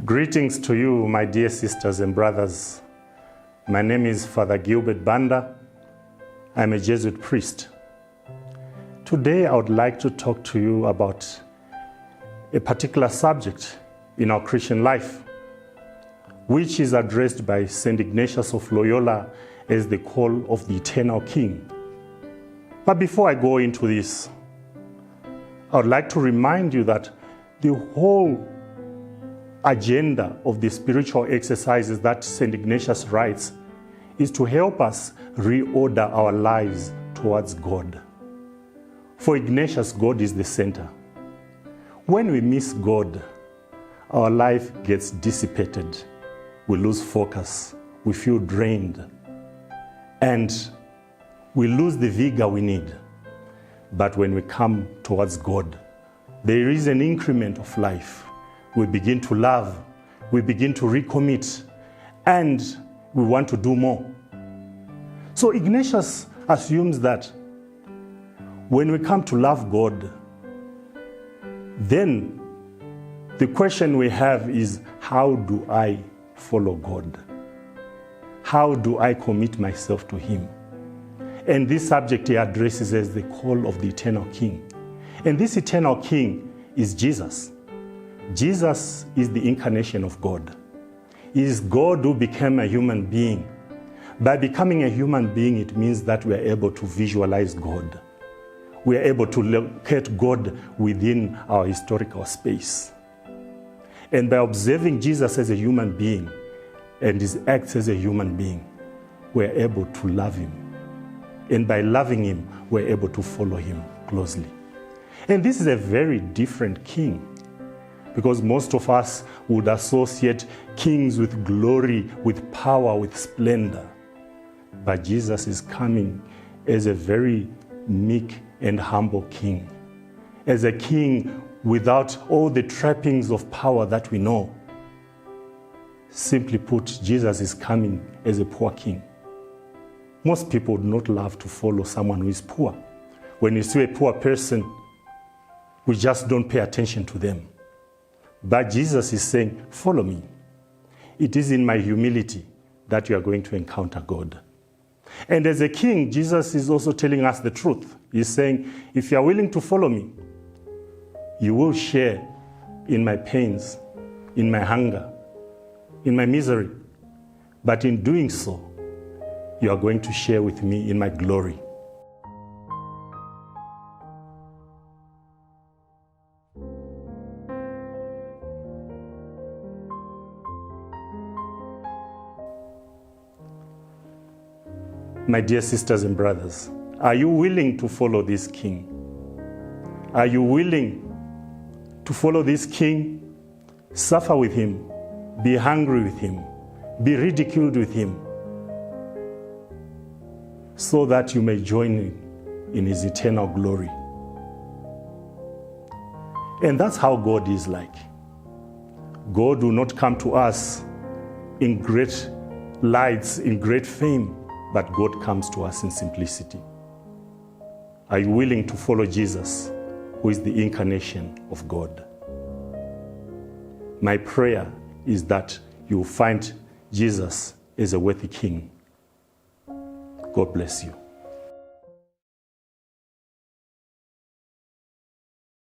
Greetings to you, my dear sisters and brothers. My name is Fr Gilbert Banda. I'm a Jesuit priest. Today I would like to talk to you about a particular subject in our Christian life, which is addressed by St Ignatius of Loyola as the call of the eternal King. But before I go into this, I would like to remind you that the whole agenda of the spiritual exercises that St Ignatius writes is to help us reorder our lives towards God. For Ignatius, God is the center. When we miss God, our life gets dissipated. We lose focus, we feel drained, and we lose the vigor we need. But when we come towards God, there is an increment of life. We begin to love, we begin to recommit, and we want to do more. So Ignatius assumes that when we come to love God, then the question we have is, how do I follow God? How do I commit myself to Him? And this subject he addresses as the call of the eternal King. And this eternal King is Jesus. Jesus is the incarnation of God. He is God who became a human being. By becoming a human being, it means that we are able to visualize God. We are able to locate God within our historical space. And by observing Jesus as a human being and His acts as a human being, we are able to love Him. And by loving Him, we are able to follow Him closely. And this is a very different King, because most of us would associate kings with glory, with power, with splendor. But Jesus is coming as a very meek and humble King, as a King without all the trappings of power that we know. Simply put, Jesus is coming as a poor King. Most people would not love to follow someone who is poor. When you see a poor person, we just don't pay attention to them. But Jesus is saying, follow me. It is in my humility that you are going to encounter God. And as a King, Jesus is also telling us the truth. He's saying, if you are willing to follow me, you will share in my pains, in my hunger, in my misery. But in doing so, you are going to share with me in my glory. My dear sisters and brothers, are you willing to follow this King? Are you willing to follow this King, suffer with Him, be hungry with Him, be ridiculed with Him, so that you may join Him in His eternal glory? And that's how God is like. God will not come to us in great lights, in great fame, but God comes to us in simplicity. Are you willing to follow Jesus, who is the incarnation of God? My prayer is that you will find Jesus as a worthy King. God bless you.